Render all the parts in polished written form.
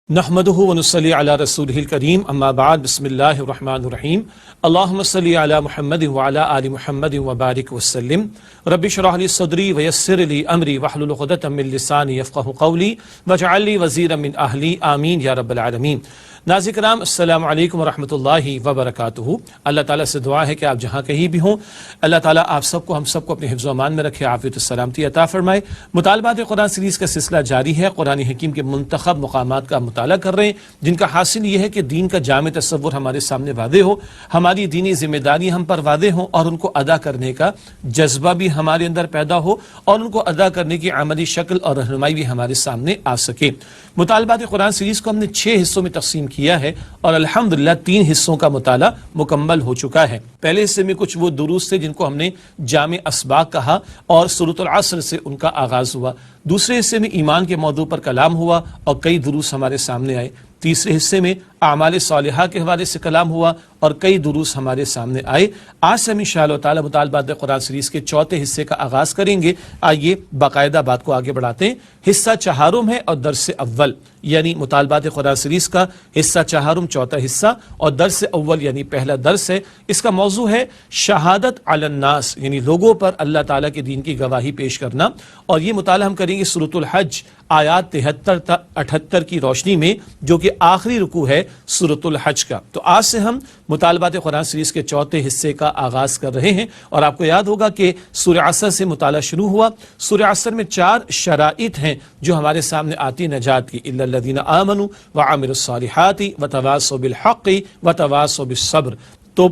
نحمده ونصلي على رسوله الكريم اما بعد بسم الله الرحمن الرحيم اللهم صل على محمد وعلى آل محمد وبارك وسلم رب اشرح لي صدري ويسر لي امري واحلل عقدة من لساني يفقهوا قولي واجعل لي وزيرا من اهلي آمين یا رب العالمین۔ ناظرین کرام السلام علیکم ورحمۃ اللہ وبرکاتہ۔ اللہ تعالیٰ سے دعا ہے کہ آپ جہاں کہیں بھی ہوں اللہ تعالیٰ آپ سب کو ہم سب کو اپنے حفظ و امان میں رکھے، عافیت و سلامتی عطا فرمائے۔ مطالبات قرآن سیریز کا سلسلہ جاری ہے۔ قرآن حکیم کے منتخب مقامات کا مطالعہ کر رہے ہیں جن کا حاصل یہ ہے کہ دین کا جامع تصور ہمارے سامنے واضح ہو، ہماری دینی ذمہ داری ہم پر واضح ہوں اور ان کو ادا کرنے کا جذبہ بھی ہمارے اندر پیدا ہو اور ان کو ادا کرنے کی عملی شکل اور رہنمائی بھی ہمارے سامنے آ سکے۔ مطالبات قرآن سیریز کو ہم نے 6 حصوں میں تقسیم کیا ہے اور الحمدللہ 3 حصوں کا مطالعہ مکمل ہو چکا ہے۔ پہلے حصے میں کچھ وہ دروس تھے جن کو ہم نے جامع اسباق کہا اور سورۃ العصر سے ان کا آغاز ہوا۔ دوسرے حصے میں ایمان کے موضوع پر کلام ہوا اور کئی دروس ہمارے سامنے آئے۔ تیسرے حصے میں اعمال صالحہ کے حوالے سے کلام ہوا اور کئی دروس ہمارے سامنے آئے۔ آج سے ہم انشاءاللہ تعالی مطالبات قرآن سیریز کے 4تھے حصے کا آغاز کریں گے۔ آئیے باقاعدہ بات کو آگے بڑھاتے ہیں۔ حصہ چہارم ہے اور درس اول، یعنی مطالبات قرآن سیریز کا حصہ چہارم 4تھا حصہ اور درس اول یعنی پہلا درس ہے۔ اس کا موضوع ہے شہادت علی الناس، یعنی لوگوں پر اللہ تعالیٰ کے دین کی گواہی پیش کرنا، اور یہ مطالعہ ہم کریں گے سورۃ الحج آیات 73 تا 78 کی روشنی میں، جو کہ آخری رکوع ہے سورۃ الحج کا۔ تو آج سے ہم مطالبات قرآن سیریز کے 4تھے حصے کا آغاز کر رہے ہیں، اور آپ کو یاد ہوگا کہ سورہ عصر سے مطالعہ شروع ہوا۔ سورہ عصر میں 4 شرائط ہیں جو ہمارے سامنے آتی نجات کی، الا الذین آمنوا وعملوا الصالحات وتواصوا بالحق وتواصوا بالصبر۔ تو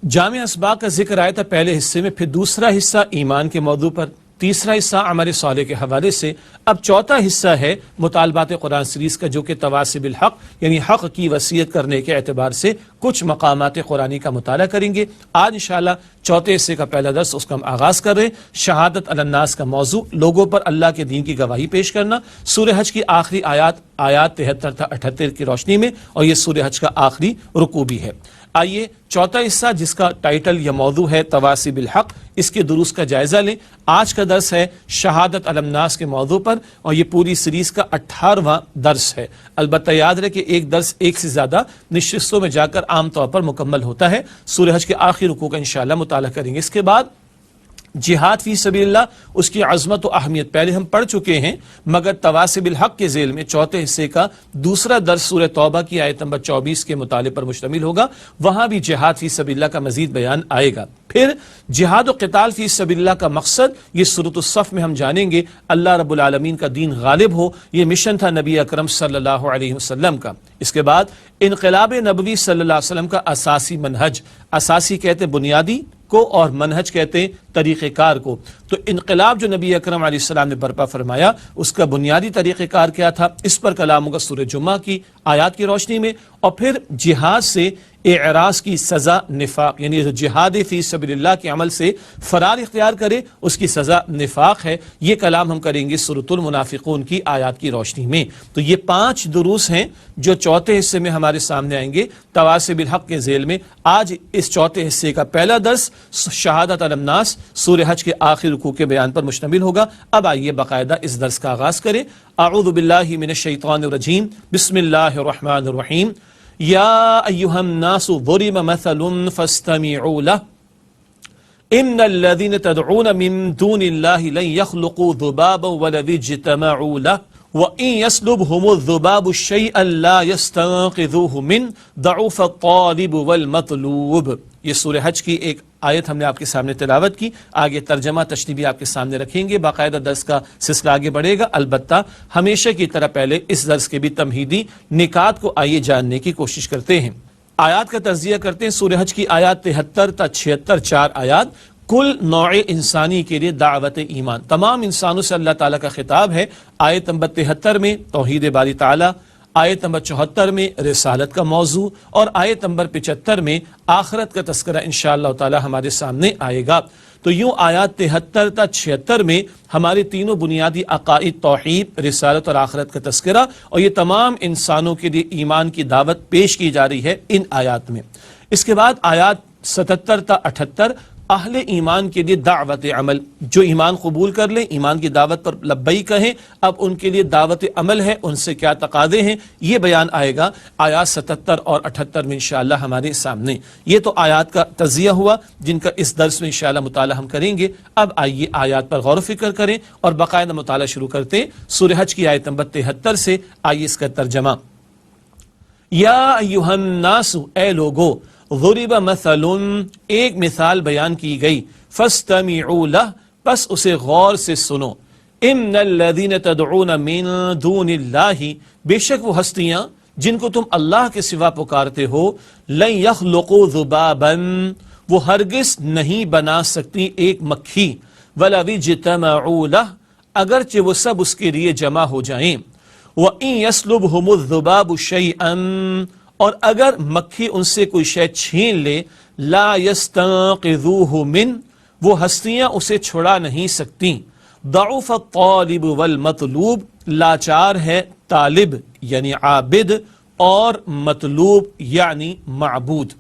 جامع اسباق کا ذکر آیا تھا پہلے حصے میں، پھر دوسرا حصہ ایمان کے موضوع پر، تیسرا حصہ عمل صالح کے حوالے سے، اب 4تھا حصہ ہے مطالبات قرآن سیریز کا، جو کہ تواصی بالحق یعنی حق کی وصیت کرنے کے اعتبار سے کچھ مقامات قرآنی کا مطالعہ کریں گے۔ آج انشاءاللہ 4تھے حصے کا پہلا درس اس کا ہم آغاز کر رہے ہیں۔ شہادت علی الناس کا موضوع، لوگوں پر اللہ کے دین کی گواہی پیش کرنا، سورہ حج کی آخری آیات 73 تا 78 کی روشنی میں، اور یہ سورہ حج کا آخری رکوع بھی ہے۔ آئیے 4تھا حصہ جس کا ٹائٹل یا موضوع ہے تواصی بالحق، اس کے دروس کا جائزہ لیں۔ آج کا درس ہے شہادت علی الناس کے موضوع پر، اور یہ پوری سیریز کا 18واں درس ہے۔ البتہ یاد رہے کہ ایک درس ایک سے زیادہ نشستوں میں جا کر عام طور پر مکمل ہوتا ہے۔ سورہ حج کے آخری رکوع کا انشاءاللہ مطالعہ کریں گے۔ اس کے بعد جہاد فی سبیل اللہ، اس کی عظمت و اہمیت پہلے ہم پڑھ چکے ہیں، مگر تواصی بالحق کے ذیل میں 4تھے حصے کا دوسرا درس سورہ توبہ کی آیت نمبر 24 کے مطالعے پر مشتمل ہوگا۔ وہاں بھی جہاد فی سبیل اللہ کا مزید بیان آئے گا۔ پھر جہاد و قتال فی سبیل اللہ کا مقصد، یہ سورۃ الصف میں ہم جانیں گے۔ اللہ رب العالمین کا دین غالب ہو، یہ مشن تھا نبی اکرم صلی اللہ علیہ وسلم کا۔ اس کے بعد انقلاب نبوی صلی اللہ علیہ وسلم کا اساسی منہج، اساسی کہتے بنیادی کو اور منہج کہتے ہیں طریقہ کار کو۔ تو انقلاب جو نبی اکرم علیہ السلام نے برپا فرمایا، اس کا بنیادی طریقہ کار کیا تھا، اس پر کلام ہوگا سورہ جمعہ کی آیات کی روشنی میں۔ اور پھر جہاد سے اعراض کی سزا نفاق، یعنی جہاد فی سبیل اللہ کے عمل سے فرار اختیار کرے اس کی سزا نفاق ہے، یہ کلام ہم کریں گے سورۃ المنافقون کی آیات کی روشنی میں۔ تو یہ 5 دروس ہیں جو 4تھے حصے میں ہمارے سامنے آئیں گے تواصی بالحق کے ذیل میں۔ آج اس 4تھے حصے کا پہلا درس شہادت علی الناس سورہ حج کے آخری رکوع کے بیان پر مشتمل ہوگا۔ اب آئیے باقاعدہ اس درس کا آغاز کریں۔ اعوذ باللہ من الشیطان الرجیم، بسم اللہ الرحمن الرحیم۔ یا ایھا الناس ضرب مثل فاستمعوا له ان الذین تدعون من دون اللہ لن يخلقوا ذبابا ولو اجتمعوا له وَإِن يَسْلُبْهُمُ الذُّبَابُ شَيْئًا لَا يَسْتَنقِذُوهُ مِنْهُ ضَعُفَ الطَّالِبُ وَالْمَطْلُوبُ۔ یہ سورہ حج کی ایک آیت ہم نے آپ کے سامنے تلاوت کی، آگے ترجمہ تشریح بھی آپ کے سامنے رکھیں گے، باقاعدہ درس کا سلسلہ آگے بڑھے گا۔ البتہ ہمیشہ کی طرح پہلے اس درس کے بھی تمہیدی نکات کو آئیے جاننے کی کوشش کرتے ہیں۔ آیات کا تجزیہ کرتے ہیں۔ سورہ حج کی آیات 73 تا 76 4 آیات کل نوع انسانی کے لیے دعوت ایمان، تمام انسانوں سے اللہ تعالیٰ کا خطاب ہے۔ آیت نمبر 73 میں توحید باری تعالیٰ، آیت نمبر 74 میں رسالت کا موضوع، اور آیت نمبر 75 میں آخرت کا تذکرہ انشاءاللہ تعالیٰ ہمارے سامنے آئے گا۔ تو یوں آیات 73 تا 76 میں ہمارے تینوں بنیادی عقائد توحید، رسالت اور آخرت کا تذکرہ، اور یہ تمام انسانوں کے لیے ایمان کی دعوت پیش کی جا رہی ہے ان آیات میں۔ اس کے بعد آیات 77 تا 78 اہل ایمان کے لیے دعوت عمل، جو ایمان قبول کر لیں، ایمان کی دعوت پر لبیک کہیں، اب ان کے لیے دعوت عمل ہے، ان سے کیا تقاضے ہیں، یہ بیان آئے گا آیات 77 اور 78 میں انشاءاللہ ہمارے سامنے۔ یہ تو آیات کا تجزیہ ہوا جن کا اس درس میں انشاءاللہ مطالعہ ہم کریں گے۔ اب آئیے آیات پر غور و فکر کریں اور باقاعدہ مطالعہ شروع کرتے ہیں۔ سورہ حج کی آیت نمبر 73 سے آئیے اس کا ترجمہ۔ یا ایھا الناس، اے لوگو، ضرب مثل، ایک مثال بیان کی گئی، فاستمعوا لہ، پس اسے غور سے سنو۔ ان الذین تدعون من دون اللہ، بے شک وہ ہستیاں جن کو تم اللہ کے سوا پکارتے ہو، لن یخلقوا ذبابا، وہ ہرگز نہیں بنا سکتی ایک مکھی، ولو اجتمعوا لہ، اگرچہ وہ سب اس کے لیے جمع ہو جائیں۔ وَإِن يَسْلُبْهُمُ الذُّبَابُ شَيْئًا، اور اگر مکھی ان سے کوئی شے چھین لے، لا يَسْتَنقِذُوهُ مِنْ، وہ ہستیاں اسے چھڑا نہیں سکتی۔ ضعف الطالب والمطلوب، لاچار ہے طالب یعنی عابد اور مطلوب یعنی معبود۔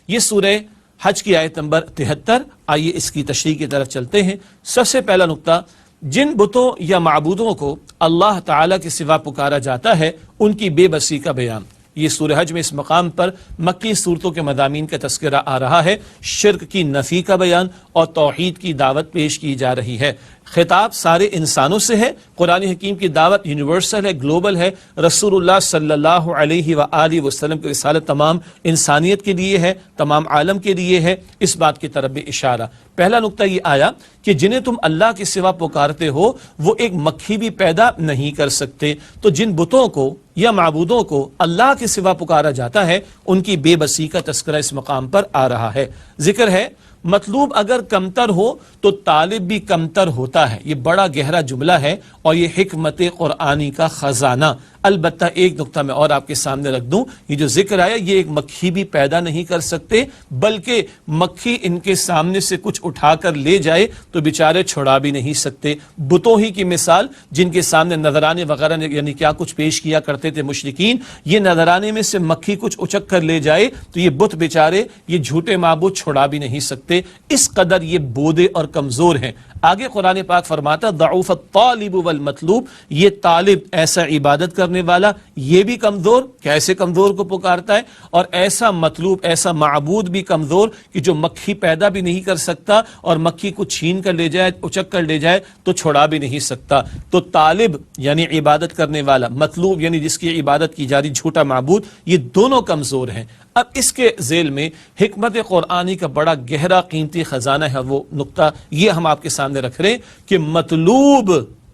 یہ سورہ حج کی آیت نمبر 73۔ آئیے اس کی تشریح کی طرف چلتے ہیں۔ سب سے پہلا نقطہ، جن بتوں یا معبودوں کو اللہ تعالیٰ کے سوا پکارا جاتا ہے ان کی بے بسی کا بیان۔ یہ سورہ حج میں اس مقام پر مکی صورتوں کے مضامین کا تذکرہ آ رہا ہے، شرک کی نفی کا بیان اور توحید کی دعوت پیش کی جا رہی ہے۔ خطاب سارے انسانوں سے ہے، قرآن حکیم کی دعوت یونیورسل ہے، گلوبل ہے، رسول اللہ صلی اللہ علیہ وآلہ وسلم کی رسالت تمام انسانیت کے لیے ہے، تمام عالم کے لیے ہے، اس بات کی طرف بھی اشارہ۔ پہلا نقطہ یہ آیا کہ جنہیں تم اللہ کے سوا پکارتے ہو وہ ایک مکھی بھی پیدا نہیں کر سکتے، تو جن بتوں کو یا معبودوں کو اللہ کے سوا پکارا جاتا ہے ان کی بے بسی کا تذکرہ اس مقام پر آ رہا ہے۔ ذکر ہے مطلوب اگر کمتر ہو تو طالب بھی کمتر ہوتا ہے، یہ بڑا گہرا جملہ ہے اور یہ حکمت قرآنی کا خزانہ۔ البتہ ایک نقطہ میں اور آپ کے سامنے رکھ دوں، یہ جو ذکر آیا یہ ایک مکھی بھی پیدا نہیں کر سکتے، بلکہ مکھی ان کے سامنے سے کچھ اٹھا کر لے جائے تو بیچارے چھڑا بھی نہیں سکتے۔ بتوں ہی کی مثال جن کے سامنے نذرانے وغیرہ یعنی کیا کچھ پیش کیا کرتے تھے مشرکین، یہ نذرانے میں سے مکھی کچھ اچک کر لے جائے تو یہ بت بیچارے، یہ جھوٹے معبود چھڑا بھی نہیں سکتے، اس قدر یہ بودے اور کمزور ہیں۔ آگے قرآن پاک فرماتا ضعف الطالب والمطلوب، یہ طالب ایسا عبادت کرنے والا یہ بھی کمزور، کیسے کمزور کو پکارتا ہے، اور ایسا مطلوب ایسا معبود بھی کمزور کہ جو مکھی پیدا بھی نہیں کر سکتا اور مکھی کو چھین کر لے جائے، اچک کر لے جائے تو چھڑا بھی نہیں سکتا۔ تو طالب یعنی عبادت کرنے والا، مطلوب یعنی جس کی عبادت کی جا رہی جھوٹا معبود، یہ دونوں کمزور ہیں۔ اب اس کے ذیل میں حکمت قرآنی کا بڑا گہرا قیمتی خزانہ ہے، وہ نقطہ یہ ہم آپ کے سامنے رکھ رہے ہیں کہ مطلوب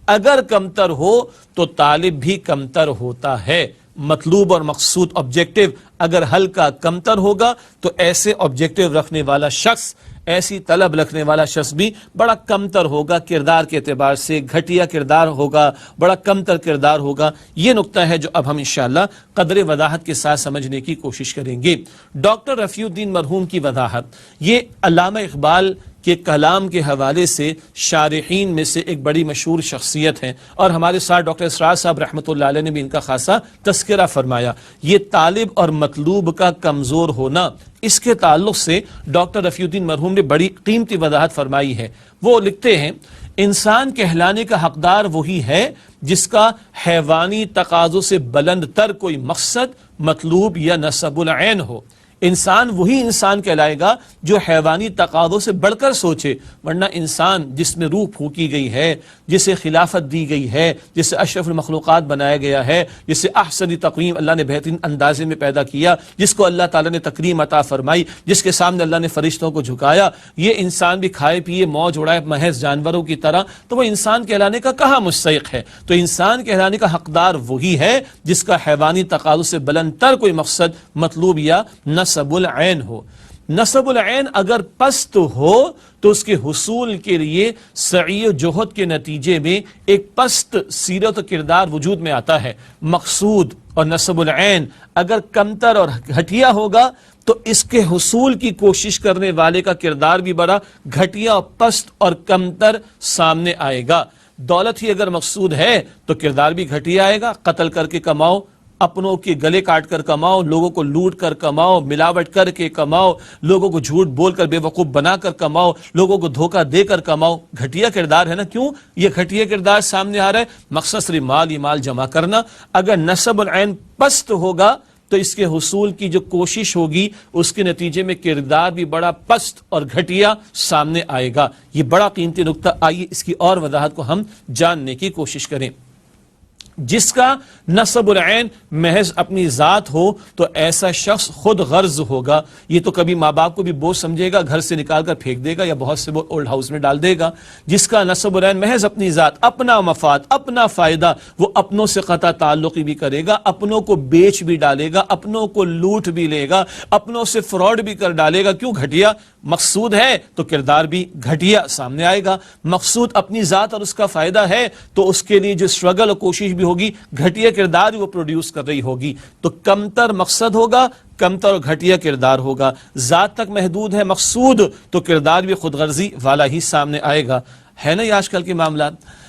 اگر کمتر ہو تو طالب بھی کمتر ہوتا ہے۔ مطلوب اور مقصود آبجیکٹو اگر ہلکا کمتر ہوگا تو ایسے آبجیکٹو رکھنے والا شخص، ایسی طلب رکھنے والا شخص بھی بڑا کمتر ہوگا، کردار کے اعتبار سے گھٹیا کردار ہوگا، بڑا کمتر کردار ہوگا۔ یہ نقطہ ہے جو اب ہم انشاءاللہ قدر وضاحت کے ساتھ سمجھنے کی کوشش کریں گے۔ ڈاکٹر رفیع الدین مرحوم کی وضاحت، یہ علامہ اقبال کے کلام کے حوالے سے شارحین میں سے ایک بڑی مشہور شخصیت ہیں، اور ہمارے ساتھ ڈاکٹر اسرار صاحب رحمۃ اللہ علیہ نے بھی ان کا خاصا تذکرہ فرمایا۔ یہ طالب اور مطلوب کا کمزور ہونا، اس کے تعلق سے ڈاکٹر رفیع الدین مرحوم نے بڑی قیمتی وضاحت فرمائی ہے۔ وہ لکھتے ہیں انسان کہلانے کا حقدار وہی ہے جس کا حیوانی تقاضوں سے بلند تر کوئی مقصد، مطلوب یا نصب العین ہو۔ انسان وہی انسان کہلائے گا جو حیوانی تقاضوں سے بڑھ کر سوچے، ورنہ انسان جس میں روح پھونکی گئی ہے، جسے خلافت دی گئی ہے، جسے اشرف المخلوقات بنایا گیا ہے، جسے احسنی تقویم اللہ نے بہترین اندازے میں پیدا کیا، جس کو اللہ تعالیٰ نے تکریم عطا فرمائی، جس کے سامنے اللہ نے فرشتوں کو جھکایا، یہ انسان بھی کھائے پیے موج اڑائے محض جانوروں کی طرح، تو وہ انسان کہلانے کا کہاں مستحق ہے؟ تو انسان کہلانے کا حقدار وہی ہے جس کا حیوانی تقاضوں سے بلند تر کوئی مقصد، مطلوب یا نصب العین ہو۔ نصب العین اگر پست ہو تو اس کے حصول کے لیے سعی و جہد کے نتیجے میں ایک پست سیرت و کردار وجود میں آتا ہے۔ مقصود اور نصب العین اگر کمتر اور گھٹیا ہوگا تو اس کے حصول کی کوشش کرنے والے کا کردار بھی بڑا گھٹیا، پست اور کمتر سامنے آئے گا۔ دولت ہی اگر مقصود ہے تو کردار بھی گھٹیا آئے گا، قتل کر کے کماؤ، اپنوں کے گلے کاٹ کر کماؤ، لوگوں کو لوٹ کر کماؤ، ملاوٹ کر کے کماؤ، لوگوں کو جھوٹ بول کر بے وقوف بنا کر کماؤ، لوگوں کو دھوکہ دے کر کماؤ، گھٹیا کردار ہے نا۔ کیوں یہ گھٹیا کردار سامنے آ رہا ہے؟ مقصد صرف مال ہی مال جمع کرنا۔ اگر نسب العین پست ہوگا تو اس کے حصول کی جو کوشش ہوگی اس کے نتیجے میں کردار بھی بڑا پست اور گھٹیا سامنے آئے گا۔ یہ بڑا قیمتی نکتہ، آئیے اس کی اور وضاحت کو ہم جاننے کی کوشش کریں۔ جس کا نسب العین محض اپنی ذات ہو تو ایسا شخص خود غرض ہوگا، یہ تو کبھی ماں باپ کو بھی بوجھ سمجھے گا، گھر سے نکال کر پھینک دے گا یا بہت سے اولڈ ہاؤس میں ڈال دے گا۔ جس کا نسب العین محض اپنی ذات، اپنا مفاد، اپنا فائدہ، وہ اپنوں سے قطع تعلقی بھی کرے گا، اپنوں کو بیچ بھی ڈالے گا، اپنوں کو لوٹ بھی لے گا، اپنوں سے فراڈ بھی کر ڈالے گا۔ کیوں؟ گھٹیا مقصود ہے تو کردار بھی گھٹیا سامنے آئے گا۔ مقصود اپنی ذات اور اس کا فائدہ ہے تو اس کے لیے جو اسٹرگل اور کوشش بھی ہوگی، گھٹیا کردار وہ پروڈیوس کر رہی ہوگی۔ تو کمتر مقصد ہوگا، کمتر اور گھٹیا کردار ہوگا۔ ذات تک محدود ہے مقصود تو کردار بھی خود غرضی والا ہی سامنے آئے گا۔ ہے نا یہ آج کل کے معاملات؟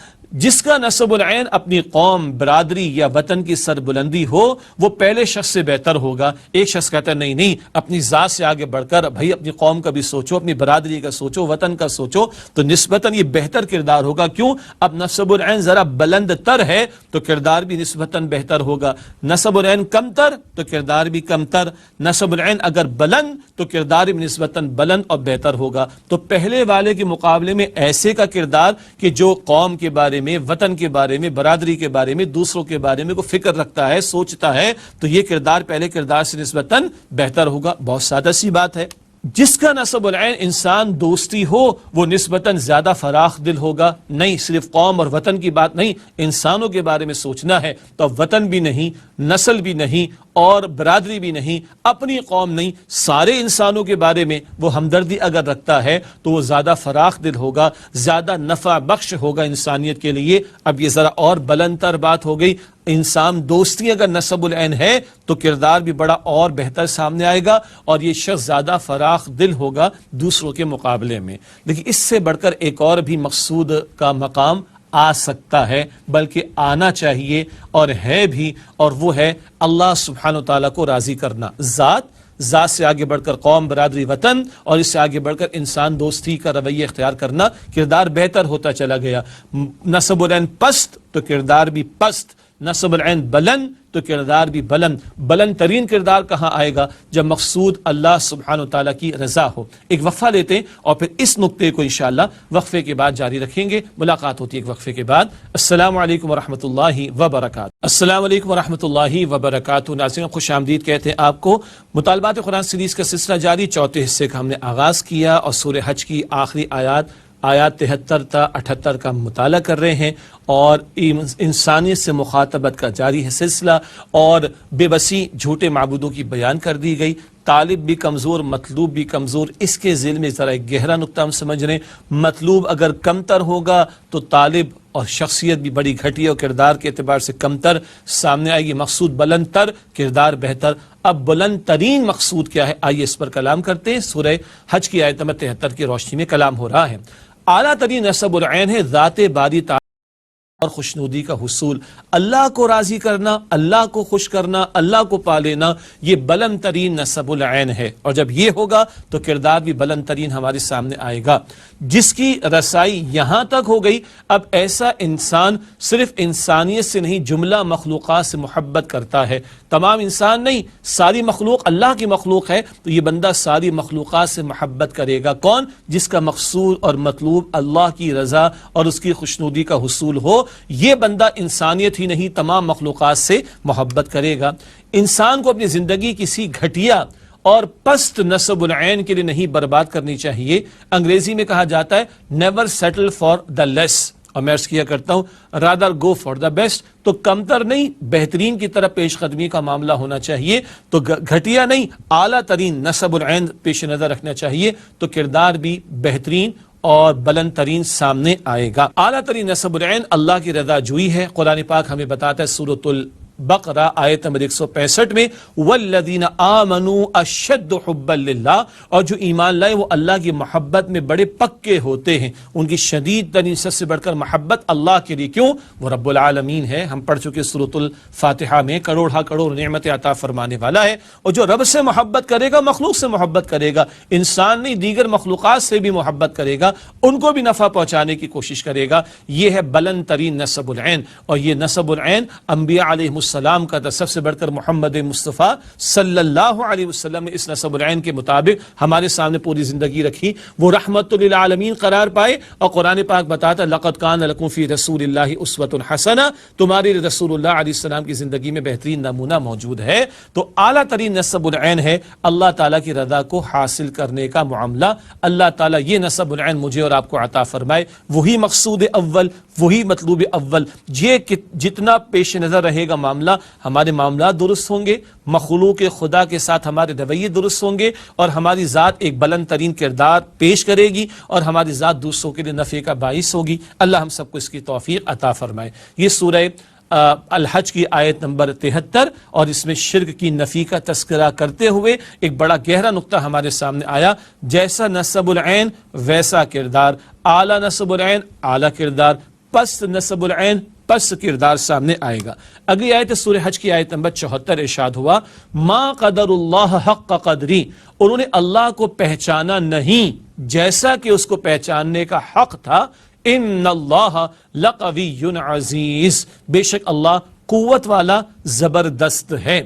جس کا نسب العین اپنی قوم، برادری یا وطن کی سربلندی ہو وہ پہلے شخص سے بہتر ہوگا۔ ایک شخص کہتا ہے نہیں اپنی ذات سے آگے بڑھ کر بھائی اپنی قوم کا بھی سوچو، اپنی برادری کا سوچو، وطن کا سوچو، تو نسبتاً یہ بہتر کردار ہوگا۔ کیوں؟ اب نسب العین ذرا بلند تر ہے تو کردار بھی نسبتاً بہتر ہوگا۔ نسب العین کم تر تو کردار بھی کم تر، نسب العین اگر بلند تو کردار بھی نسبتاً بلند اور بہتر ہوگا۔ تو پہلے والے کے مقابلے میں ایسے کا کردار کہ جو قوم کے بارے میں، وطن کے بارے میں، برادری کے بارے میں، دوسروں کے بارے میں کوئی فکر رکھتا ہے، سوچتا ہے، تو یہ کردار پہلے کردار سے نسبتاً بہتر ہوگا۔ بہت سادہ سی بات ہے۔ جس کا نسب العین انسان دوستی ہو وہ نسبتاً زیادہ فراخ دل ہوگا۔ نہیں، صرف قوم اور وطن کی بات نہیں، انسانوں کے بارے میں سوچنا ہے تو وطن بھی نہیں، نسل بھی نہیں اور برادری بھی نہیں، اپنی قوم نہیں، سارے انسانوں کے بارے میں وہ ہمدردی اگر رکھتا ہے تو وہ زیادہ فراخ دل ہوگا، زیادہ نفع بخش ہوگا انسانیت کے لیے۔ اب یہ ذرا اور بلند تر بات ہو گئی، انسان دوستی اگر نسب العین ہے تو کردار بھی بڑا اور بہتر سامنے آئے گا اور یہ شخص زیادہ فراخ دل ہوگا دوسروں کے مقابلے میں۔ لیکن اس سے بڑھ کر ایک اور بھی مقصود کا مقام آ سکتا ہے، بلکہ آنا چاہیے اور ہے بھی، اور وہ ہے اللہ سبحانہ وتعالیٰ کو راضی کرنا۔ ذات سے آگے بڑھ کر قوم، برادری، وطن، اور اس سے آگے بڑھ کر انسان دوستی کا رویہ اختیار کرنا، کردار بہتر ہوتا چلا گیا۔ نسب العین پست تو کردار بھی پست، نسب العین بلند تو کردار بھی بلند۔ بلند ترین کردار کہاں آئے گا؟ جب مقصود اللہ سبحانہ وتعالیٰ کی رضا ہو۔ ایک وقفہ لیتے ہیں اور پھر اس نقطے کو انشاءاللہ وقفے کے بعد جاری رکھیں گے۔ ملاقات ہوتی ہے ایک وقفے کے بعد۔ السلام علیکم ورحمۃ اللہ وبرکاتہ۔ السلام علیکم ورحمۃ اللہ وبرکاتہ۔ ناظرین خوش آمدید کہتے ہیں آپ کو۔ مطالبات قرآن سیریز کا سلسلہ جاری، چوتھے حصے کا ہم نے آغاز کیا اور سورہ حج کی آخری آیات 73 تا 78 کا مطالعہ کر رہے ہیں اور انسانیت سے مخاطبت کا جاری ہے سلسلہ، اور بے بسی جھوٹے معبودوں کی بیان کر دی گئی۔ طالب بھی کمزور، مطلوب بھی کمزور۔ اس کے ذیل میں ذرا ایک گہرا نقطہ ہم سمجھ رہے ہیں، مطلوب اگر کمتر ہوگا تو طالب اور شخصیت بھی بڑی گھٹیا اور کردار کے اعتبار سے کمتر سامنے آئے گی۔ مقصود بلند تر، کردار بہتر۔ اب بلند ترین مقصود کیا ہے؟ آئیے اس پر کلام کرتے ہیں۔ سورہ حج کی آیت نمبر 73 کی روشنی میں کلام ہو رہا ہے۔ اعلیٰ ترین نسب العین ہے ذات باری تعالی اور خوشنودی کا حصول، اللہ کو راضی کرنا، اللہ کو خوش کرنا، اللہ کو پا لینا، یہ بلند ترین نسب العین ہے۔ اور جب یہ ہوگا تو کردار بھی بلند ترین ہمارے سامنے آئے گا۔ جس کی رسائی یہاں تک ہو گئی، اب ایسا انسان صرف انسانیت سے نہیں جملہ مخلوقات سے محبت کرتا ہے۔ تمام انسان نہیں، ساری مخلوق اللہ کی مخلوق ہے تو یہ بندہ ساری مخلوقات سے محبت کرے گا۔ کون؟ جس کا مقصود اور مطلوب اللہ کی رضا اور اس کی خوشنودی کا حصول ہو، یہ بندہ انسانیت ہی نہیں تمام مخلوقات سے محبت کرے گا۔ انسان کو اپنی زندگی کسی گھٹیا اور پست نسب العین کے لیے نہیں برباد کرنی چاہیے۔ انگریزی میں کہا جاتا ہے نیور سیٹل فار دا لیس، اور میں عرض کیا کرتا ہوں rather go for the best. تو کمتر نہیں، بہترین کی طرف پیش قدمی کا معاملہ ہونا چاہیے، تو گھٹیا نہیں، اعلیٰ ترین نسب العین پیش نظر رکھنا چاہیے، تو کردار بھی بہترین اور بلند ترین سامنے آئے گا۔ اعلیٰ ترین نسب العین اللہ کی رضا جوئی ہے۔ قرآن پاک ہمیں بتاتا ہے سورۃ بقرہ آیت نمبر 165 میں والذین آمنوا اشد حبا للہ، اور جو ایمان لائے وہ اللہ کی محبت میں بڑے پکے ہوتے ہیں، ان کی شدید ترین سب سے بڑھ کر محبت اللہ کے لیے، کیوں؟ وہ رب العالمین ہے، ہم پڑھ چکے سورۃ الفاتحہ میں، کروڑ کروڑ نعمت عطا فرمانے والا ہے، اور جو رب سے محبت کرے گا مخلوق سے محبت کرے گا، انسان نہیں دیگر مخلوقات سے بھی محبت کرے گا، ان کو بھی نفع پہنچانے کی کوشش کرے گا، یہ ہے بلند ترین نسب العین، اور یہ نسب العین انبیاء علیہ السلام کا تھا، سب سے بڑھ کر محمد مصطفیٰ صلی اللہ علیہ وسلم نے اس نسب العین کے مطابق ہمارے سامنے پوری زندگی رکھی، وہ رحمت للعالمین قرار پائے، اور قرآن پاک بتاتا لقد کان لکم فی رسول اللہ اسوۃ حسنہ، تمہاری رسول اللہ علیہ السلام کی زندگی میں بہترین نمونہ موجود ہے۔ تو اعلیٰ ترین نسب العین ہے اللہ تعالیٰ کی رضا کو حاصل کرنے کا معاملہ، اللہ تعالیٰ یہ نسب العین مجھے اور آپ کو عطا فرمائے، وہی مقصود اول، وہی مطلوب اول، یہ جتنا پیش نظر رہے گا معاملہ، ہمارے معاملات درست ہوں گے، مخلوق خدا کے ساتھ ہمارے رویے درست ہوں گے، اور ہماری ذات ایک بلند ترین کردار پیش کرے گی، اور ہماری ذات دوسروں کے لیے نفع کا باعث ہوگی۔ اللہ ہم سب کو اس کی توفیق عطا فرمائے۔ یہ سورہ الحج کی آیت نمبر 73، اور اس میں شرک کی نفی کا تذکرہ کرتے ہوئے ایک بڑا گہرا نقطہ ہمارے سامنے آیا، جیسا نسب العین ویسا کردار، اعلیٰ نسب العین اعلیٰ کردار، پست نسب العین پس کردار سامنے آئے گا۔ اگلی آیت سورہ حج کی آیت نمبر 74 ارشاد ہوا ما قدر اللہ حق قدری، انہوں نے اللہ کو پہچانا نہیں جیسا کہ اس کو پہچاننے کا حق تھا، ان اللہ لقوی عزیز، بے شک اللہ قوت والا زبردست ہے۔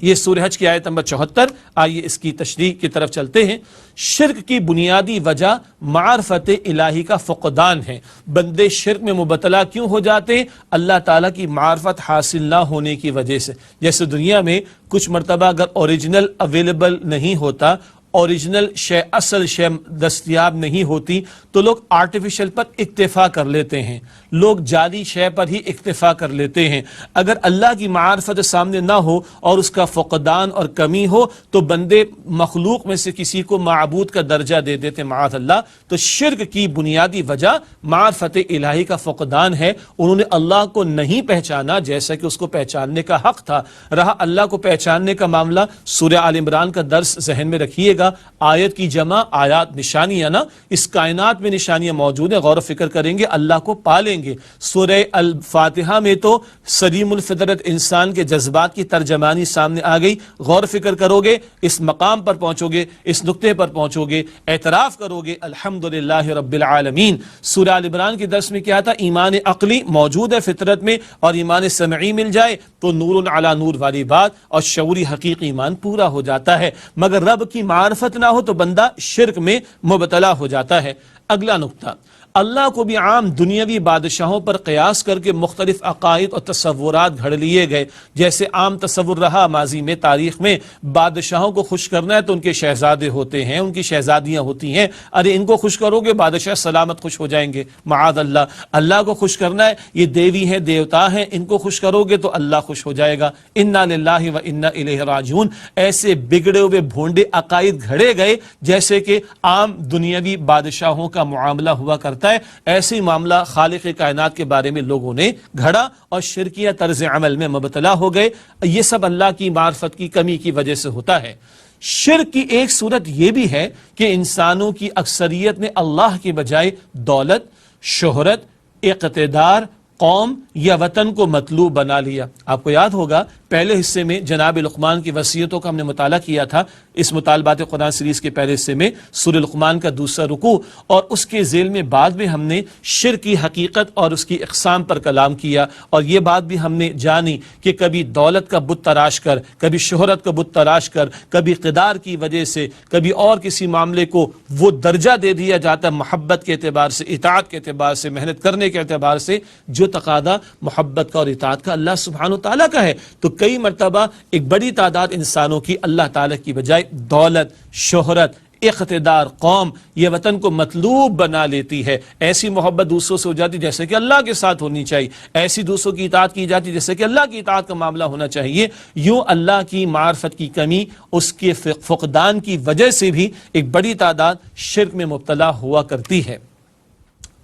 یہ سورہ حج کی آیت نمبر 74۔ آئیے اس کی تشریح کی طرف چلتے ہیں۔ شرک کی بنیادی وجہ معرفت الہی کا فقدان ہے۔ بندے شرک میں مبتلا کیوں ہو جاتے ہیں؟ اللہ تعالیٰ کی معرفت حاصل نہ ہونے کی وجہ سے۔ جیسے دنیا میں کچھ مرتبہ اگر اوریجنل اویلیبل نہیں ہوتا، اوریجنل شے اصل شے دستیاب نہیں ہوتی، تو لوگ آرٹیفیشل پر اکتفا کر لیتے ہیں، لوگ جعلی شے پر ہی اکتفا کر لیتے ہیں۔ اگر اللہ کی معرفت سامنے نہ ہو اور اس کا فقدان اور کمی ہو تو بندے مخلوق میں سے کسی کو معبود کا درجہ دے دیتے معاذ اللہ۔ تو شرک کی بنیادی وجہ معرفت الہی کا فقدان ہے، انہوں نے اللہ کو نہیں پہچانا جیسا کہ اس کو پہچاننے کا حق تھا۔ رہا اللہ کو پہچاننے کا معاملہ، سورہ آل عمران کا درس ذہن میں رکھیے گا، آیت کی جمع آیات نشانیاں نا، اس کائنات میں نشانیاں موجود ہیں، غور و فکر کریں گے اللہ کو پالیں گے۔ سورہ الفاتحہ میں تو سلیم الفطرت انسان کے جذبات کی ترجمانی سامنے آ گئی، غور و فکر کرو گے اس مقام پر پہنچو گے، اس نقطے پر پہنچو گے، اعتراف کرو گے الحمدللہ رب العالمین۔ سورہ آل عمران کے درس میں کیا تھا؟ ایمان عقلی موجود ہے فطرت میں، اور ایمان سمعی مل جائے تو نور علی نور والی بات، اور شعوری حقیقی ایمان پورا ہو جاتا ہے۔ مگر رب کی معرفت نہ ہو تو بندہ شرک میں مبتلا ہو جاتا ہے۔ اگلا نقطہ، اللہ کو بھی عام دنیاوی بادشاہوں پر قیاس کر کے مختلف عقائد اور تصورات گھڑ لیے گئے۔ جیسے عام تصور رہا ماضی میں، تاریخ میں، بادشاہوں کو خوش کرنا ہے تو ان کے شہزادے ہوتے ہیں، ان کی شہزادیاں ہوتی ہیں، ارے ان کو خوش کرو گے بادشاہ سلامت خوش ہو جائیں گے معاذ اللہ۔ اللہ کو خوش کرنا ہے، یہ دیوی ہیں دیوتا ہیں، ان کو خوش کرو گے تو اللہ خوش ہو جائے گا۔ انا للہ و انا الیہ راجعون۔ ایسے بگڑے ہوئے بھونڈے عقائد گھڑے گئے جیسے کہ عام دنیاوی بادشاہوں کا معاملہ ہوا کرتا ہے، ایسے ہی معاملہ خالق کائنات کے بارے میں لوگوں نے گھڑا اور شرکیہ طرز عمل میں مبتلا ہو گئے۔ یہ سب اللہ کی معرفت کی کمی کی وجہ سے ہوتا ہے۔ شرک کی ایک صورت یہ بھی ہے کہ انسانوں کی اکثریت نے اللہ کے بجائے دولت، شہرت، اقتدار، قوم یا وطن کو مطلوب بنا لیا۔ آپ کو یاد ہوگا پہلے حصے میں جناب لقمان کی وصیتوں کا ہم نے مطالعہ کیا تھا، اس مطالبات قرآن سیریز کے پہلے حصے میں سورہ لقمان کا دوسرا رکوع، اور اس کے ذیل میں بعد میں ہم نے شرک کی حقیقت اور اس کی اقسام پر کلام کیا، اور یہ بات بھی ہم نے جانی کہ کبھی دولت کا بت تراش کر، کبھی شہرت کا بت تراش کر، کبھی اقتدار کی وجہ سے، کبھی اور کسی معاملے کو وہ درجہ دے دیا جاتا ہے محبت کے اعتبار سے، اطاعت کے اعتبار سے، محنت کرنے کے اعتبار سے، جو تقاضا محبت کا اور اطاعت کا اللہ سبحانہ وتعالیٰ کا ہے۔ تو کئی مرتبہ ایک بڑی تعداد انسانوں کی اللہ تعالیٰ کی بجائے دولت، شہرت، اقتدار، قوم یہ وطن کو مطلوب بنا لیتی ہے۔ ایسی محبت دوسروں سے ہو جاتی جیسے کہ اللہ کے ساتھ ہونی چاہیے، ایسی دوسروں کی اطاعت کی جاتی جیسے کہ اللہ کی اطاعت کا معاملہ ہونا چاہیے۔ یوں اللہ کی معرفت کی کمی، اس کے فقدان کی وجہ سے بھی ایک بڑی تعداد شرک میں مبتلا ہوا کرتی ہے۔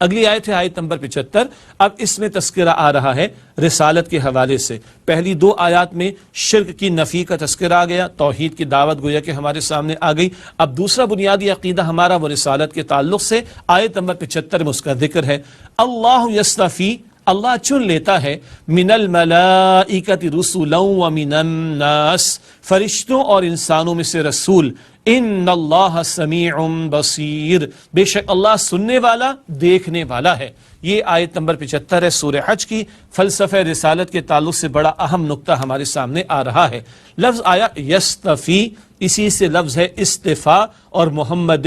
اگلی آیت ہے آیت نمبر 75. اب اس میں تذکرہ آ رہا ہے رسالت کے حوالے سے. پہلی 2 آیات میں شرک کی نفی کا تذکرہ آ گیا، توحید کی دعوت گویا کہ ہمارے سامنے آ گئی. اب دوسرا بنیادی عقیدہ ہمارا وہ رسالت کے تعلق سے آیت نمبر 75 میں اس کا ذکر ہے. اللہ یستفی، اللہ چن لیتا ہے، من الملائکۃ رسلا ومن الناس، فرشتوں اور انسانوں میں سے رسول. ان اللہ سمیع بصیر، بے شک اللہ سننے والا دیکھنے والا ہے. یہ آیت نمبر 75 ہے سورہ حج کی. فلسفہ رسالت کے تعلق سے بڑا اہم نقطہ ہمارے سامنے آ رہا ہے. لفظ آیا یستفی، اسی سے لفظ ہے استفاء، اور محمد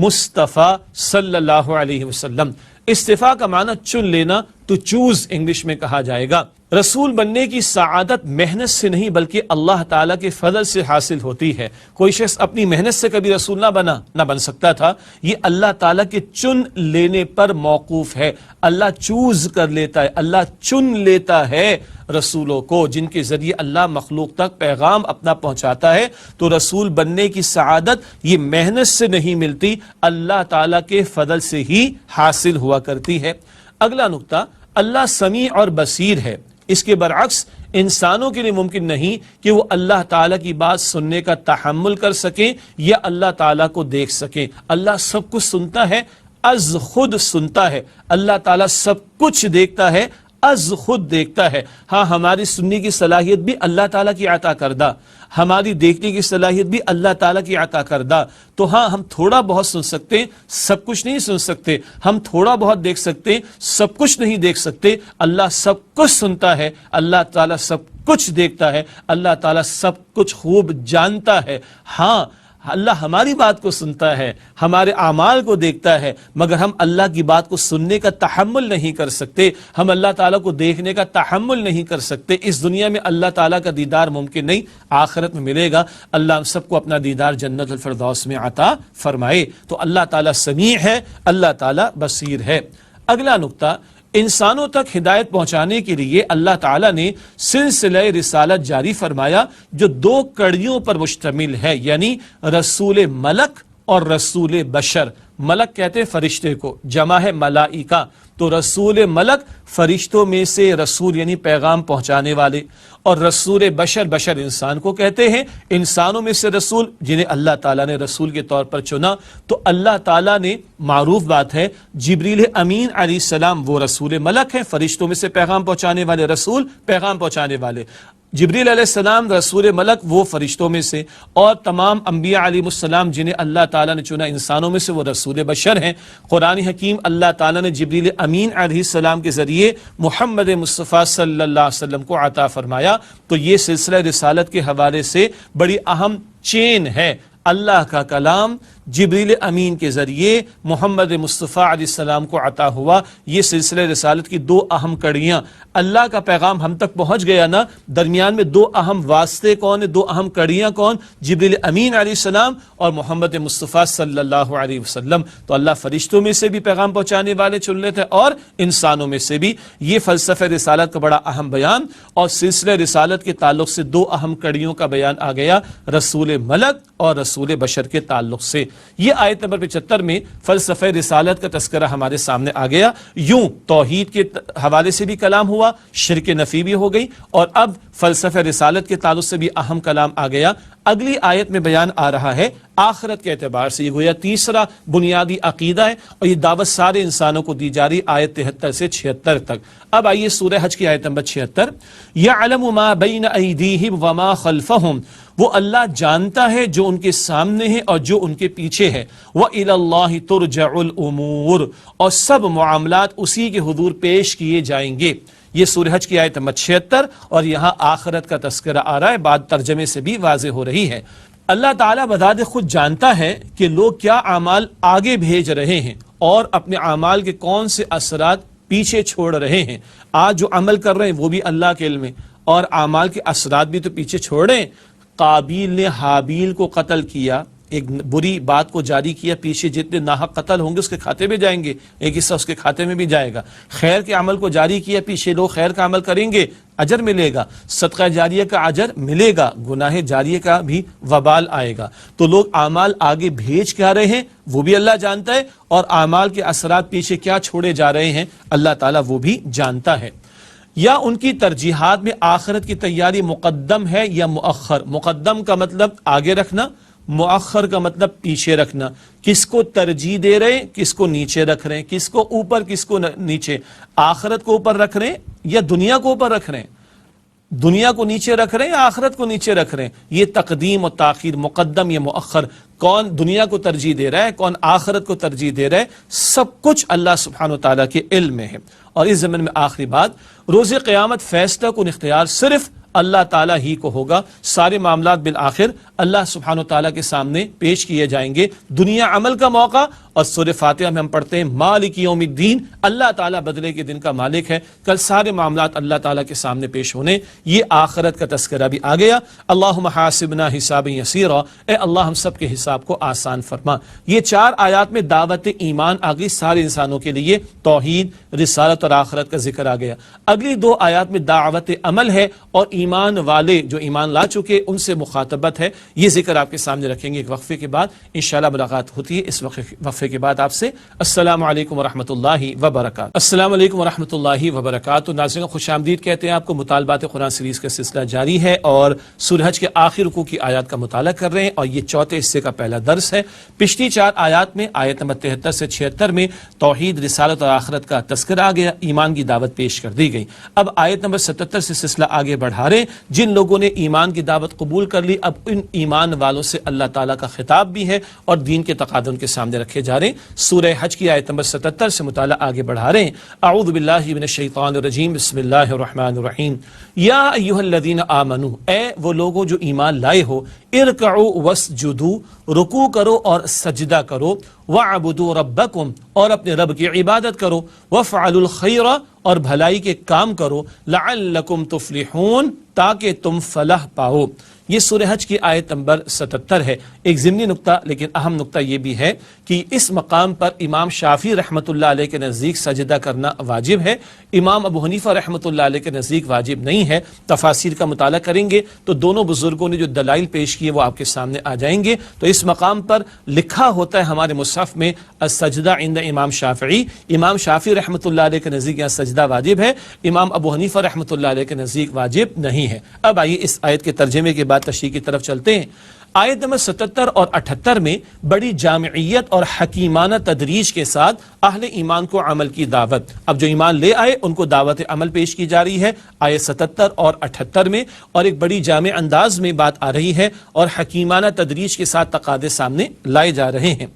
مصطفیٰ صلی اللہ علیہ وسلم. استفاء کا معنی چن لینا، تو چوز انگلش میں کہا جائے گا. رسول بننے کی سعادت محنت سے نہیں بلکہ اللہ تعالیٰ کے فضل سے حاصل ہوتی ہے. کوئی شخص اپنی محنت سے کبھی رسول نہ بن سکتا تھا. یہ اللہ تعالیٰ کے چن لینے پر موقوف ہے. اللہ چوز کر لیتا ہے، اللہ چن لیتا ہے رسولوں کو، جن کے ذریعے اللہ مخلوق تک پیغام اپنا پہنچاتا ہے. تو رسول بننے کی سعادت یہ محنت سے نہیں ملتی، اللہ تعالیٰ کے فضل سے ہی حاصل ہوا کرتی ہے. اگلا نقطہ، اللہ سمیع اور بصیر ہے. اس کے برعکس انسانوں کے لیے ممکن نہیں کہ وہ اللہ تعالیٰ کی بات سننے کا تحمل کر سکیں یا اللہ تعالیٰ کو دیکھ سکیں. اللہ سب کچھ سنتا ہے، از خود سنتا ہے. اللہ تعالیٰ سب کچھ دیکھتا ہے، از خود دیکھتا ہے. ہاں، ہماری سننے کی صلاحیت بھی اللہ تعالیٰ کی عطا کردہ، ہماری دیکھنے کی صلاحیت بھی اللہ تعالیٰ کی عطا کردہ. تو ہاں، ہم تھوڑا بہت سن سکتے ہیں، سب کچھ نہیں سن سکتے. ہم تھوڑا بہت دیکھ سکتے ہیں، سب کچھ نہیں دیکھ سکتے. اللہ سب کچھ سنتا ہے، اللہ تعالیٰ سب کچھ دیکھتا ہے، اللہ تعالیٰ سب کچھ خوب جانتا ہے. ہاں، اللہ ہماری بات کو سنتا ہے، ہمارے اعمال کو دیکھتا ہے، مگر ہم اللہ کی بات کو سننے کا تحمل نہیں کر سکتے، ہم اللہ تعالیٰ کو دیکھنے کا تحمل نہیں کر سکتے. اس دنیا میں اللہ تعالیٰ کا دیدار ممکن نہیں، آخرت میں ملے گا. اللہ ہم سب کو اپنا دیدار جنت الفردوس میں عطا فرمائے. تو اللہ تعالیٰ سمیع ہے، اللہ تعالیٰ بصیر ہے. اگلا نقطہ، انسانوں تک ہدایت پہنچانے کے لیے اللہ تعالیٰ نے سلسلہ رسالت جاری فرمایا جو 2 کڑیوں پر مشتمل ہے، یعنی رسول ملک اور رسول بشر. ملک کہتے ہیں فرشتے کو، جمع ہے ملائکہ. تو رسول ملک فرشتوں میں سے رسول یعنی پیغام پہنچانے والے، اور رسول بشر انسان کو کہتے ہیں، انسانوں میں سے رسول جنہیں اللہ تعالیٰ نے رسول کے طور پر چنا. تو اللہ تعالیٰ نے، معروف بات ہے، جبریل امین علیہ السلام وہ رسول ملک ہیں، فرشتوں میں سے پیغام پہنچانے والے رسول، پیغام پہنچانے والے. جبریل علیہ السلام رسول ملک وہ فرشتوں میں سے، اور تمام انبیاء علیہ السلام جنہیں اللہ تعالیٰ نے چنا انسانوں میں سے وہ رسول بشر ہیں. قرآن حکیم اللہ تعالیٰ نے جبریل امین علیہ السلام کے ذریعے محمد مصطفیٰ صلی اللہ علیہ وسلم کو عطا فرمایا. تو یہ سلسلہ رسالت کے حوالے سے بڑی اہم چین ہے. اللہ کا کلام جبریل امین کے ذریعے محمد مصطفیٰ علیہ السلام کو عطا ہوا. یہ سلسلہ رسالت کی 2 اہم کڑیاں. اللہ کا پیغام ہم تک پہنچ گیا نا، درمیان میں 2 اہم واسطے کون ہیں، 2 اہم کڑیاں کون؟ جبریل امین علیہ السلام اور محمد مصطفیٰ صلی اللہ علیہ وسلم. تو اللہ فرشتوں میں سے بھی پیغام پہنچانے والے چن لیتے اور انسانوں میں سے بھی. یہ فلسفہ رسالت کا بڑا اہم بیان، اور سلسلہ رسالت کے تعلق سے 2 اہم کڑیوں کا بیان آ گیا، رسول ملک اور رسول بشر کے تعلق سے. یہ آیت نمبر 75 میں فلسفہ رسالت کا تذکرہ ہمارے سامنے آ گیا. یوں توحید کے حوالے سے بھی کلام ہوا، شرک نفی بھی ہو گئی، اور اب فلسفہ رسالت کے تعلق سے بھی اہم کلام آ گیا. اگلی آیت میں بیان آ رہا ہے آخرت کے اعتبار سے. یہ گویا تیسرا بنیادی عقیدہ ہے، اور یہ دعوت سارے انسانوں کو دی جا رہی آیت 73 سے 76 تک. اب آئیے سورہ حج کی آیت نمبر 76. یعلم ما بین ایدیہم وما خلفہم، وہ اللہ جانتا ہے جو ان کے سامنے ہے اور جو ان کے پیچھے ہے. وَإِلَى اللَّهِ تُرْجَعُ الْأُمُورِ، اور سب معاملات اسی کے حضور پیش کیے جائیں گے. یہ سورہ حج کی آیت نمبر 76، اور یہاں آخرت کا تذکرہ آ رہا ہے، بعد ترجمے سے بھی واضح ہو رہی ہے. اللہ تعالیٰ بذات خود جانتا ہے کہ لوگ کیا اعمال آگے بھیج رہے ہیں اور اپنے اعمال کے کون سے اثرات پیچھے چھوڑ رہے ہیں. آج جو عمل کر رہے ہیں وہ بھی اللہ کے علم ہے، اور اعمال کے اثرات بھی تو پیچھے چھوڑیں. قابیل نے حابیل کو قتل کیا، ایک بری بات کو جاری کیا، پیچھے جتنے ناحق قتل ہوں گے اس کے کھاتے میں جائیں گے، ایک حصہ اس کے کھاتے میں بھی جائے گا۔ خیر کے عمل کو جاری کیا، پیچھے لوگ خیر کا عمل کریں گے، اجر ملے گا، صدقہ جاریہ کا اجر ملے گا، گناہ جاریہ کا بھی وبال آئے گا۔ تو لوگ اعمال آگے بھیج کیا رہے ہیں وہ بھی اللہ جانتا ہے، اور اعمال کے اثرات پیچھے کیا چھوڑے جا رہے ہیں اللہ تعالیٰ وہ بھی جانتا ہے۔ یا ان کی ترجیحات میں آخرت کی تیاری مقدم ہے یا مؤخر۔ مقدم کا مطلب آگے رکھنا، مؤخر کا مطلب پیچھے رکھنا۔ کس کو ترجیح دے رہے ہیں، کس کو نیچے رکھ رہے ہیں، کس کو اوپر کس کو نیچے، آخرت کو اوپر رکھ رہے ہیں یا دنیا کو اوپر رکھ رہے ہیں، دنیا کو نیچے رکھ رہے ہیں یا آخرت کو نیچے رکھ رہے ہیں۔ یہ تقدیم و تاخیر، مقدم یا مؤخر، کون دنیا کو ترجیح دے رہا ہے، کون آخرت کو ترجیح دے رہا ہے، سب کچھ اللہ سبحانہ وتعالیٰ کے علم میں ہے۔ اور اس ضمن میں آخری بات، روز قیامت فیصلہ کن اختیار صرف اللہ تعالیٰ ہی کو ہوگا۔ سارے معاملات بالآخر اللہ سبحانہ وتعالیٰ کے سامنے پیش کیے جائیں گے۔ دنیا عمل کا موقع، اور سورہ فاتحہ میں ہم پڑھتے ہیں مالک یوم الدین، اللہ تعالیٰ بدلے کے دن کا مالک ہے۔ کل سارے معاملات اللہ تعالیٰ کے سامنے پیش ہونے، یہ آخرت کا تذکرہ بھی آ گیا۔ اللہم حاسبنا حسابا یسیرا، اے اللہ ہم سب کے حساب کو آسان فرما۔ یہ 4 آیات میں دعوت ایمان آ گئی سارے انسانوں کے لیے، توحید، رسالت اور آخرت کا ذکر آ گیا۔ اگلی 2 آیات میں دعوت عمل ہے، اور ایمان والے جو ایمان لا چکے ان سے مخاطبت ہے۔ یہ ذکر آپ کے سامنے رکھیں گے ایک وقفے کے بعد، انشاءاللہ ملاقات ہوتی ہے اس وقفے کے بعد آپ سے۔ السلام علیکم ورحمۃ اللہ وبرکاتہ۔ السلام علیکم ورحمۃ اللہ وبرکاتہ۔ ناظرین خوش آمدید کہتے ہیں آپ کو۔ مطالبات قرآن سیریز کا سلسلہ جاری ہے، اور سورہ حج کے آخر رکوع کی آیات کا مطالعہ کر رہے ہیں، اور یہ 4تھے حصے کا پہلا درس ہے۔ پچھلی 4 آیات میں آیت نمبر 73 سے 76 میں توحید، رسالت اور آخرت کا تذکرہ آ گیا، ایمان کی دعوت پیش کر دی گئی۔ اب آیت نمبر 77 سے سلسلہ آگے بڑھا رہے ہیں۔ جن لوگوں نے ایمان کی دعوت قبول کر لی، اب ان ایمان والوں سے اللہ تعالیٰ کا خطاب بھی ہے، اور دین کے تقاضے ان کے سامنے رکھے جا رہے ہیں۔ سورہ حج کی آیت نمبر 77 سے مطالعہ آگے بڑھا رہے ہیں۔ اعوذ باللہ من الشیطان الرجیم، بسم اللہ الرحمن الرحیم۔ یا ایھا الذین آمنوا، اے وہ لوگوں جو ایمان لائے ہو، ارکعوا واسجدوا، رکوع کرو اور سجدہ کرو، وعبدوا ربکم، اور اپنے رب کی عبادت کرو، وافعلوا الخیر، اور بھلائی کے کام کرو، لعلکم تفلحون، تاکہ تم فلاح پاؤ۔ یہ سورہ حج کی آیت نمبر 77 ہے۔ ایک ضمنی نقطہ لیکن اہم نقطہ یہ بھی ہے کہ اس مقام پر امام شافعی رحمۃ اللہ علیہ کے نزدیک سجدہ کرنا واجب ہے، امام ابو حنیفہ رحمۃ اللہ علیہ کے نزدیک واجب نہیں ہے۔ تفاسیر کا مطالعہ کریں گے تو دونوں بزرگوں نے جو دلائل پیش کیے وہ آپ کے سامنے آ جائیں گے۔ تو اس مقام پر لکھا ہوتا ہے ہمارے مصحف میں السجدہ عند امام شافعی، امام شافعی رحمۃ اللہ علیہ کے نزدیک یہاں سجدہ واجب ہے، امام ابو حنیفہ رحمۃ اللہ علیہ کے نزدیک واجب نہیں ہے۔ اب آئیے اس آیت کے ترجمے کے بعد تشریح کی طرف چلتے ہیں۔ آیت نمبر 77 اور 78 میں بڑی جامعیت اور حکیمانہ تدریج کے ساتھ اہل ایمان کو عمل کی دعوت، اب جو ایمان لے آئے ان کو دعوت عمل پیش کی جا رہی ہے آیت 77 اور 78 میں، اور ایک بڑی جامع انداز میں بات آ رہی ہے، اور حکیمانہ تدریج کے ساتھ تقاضے سامنے لائے جا رہے ہیں۔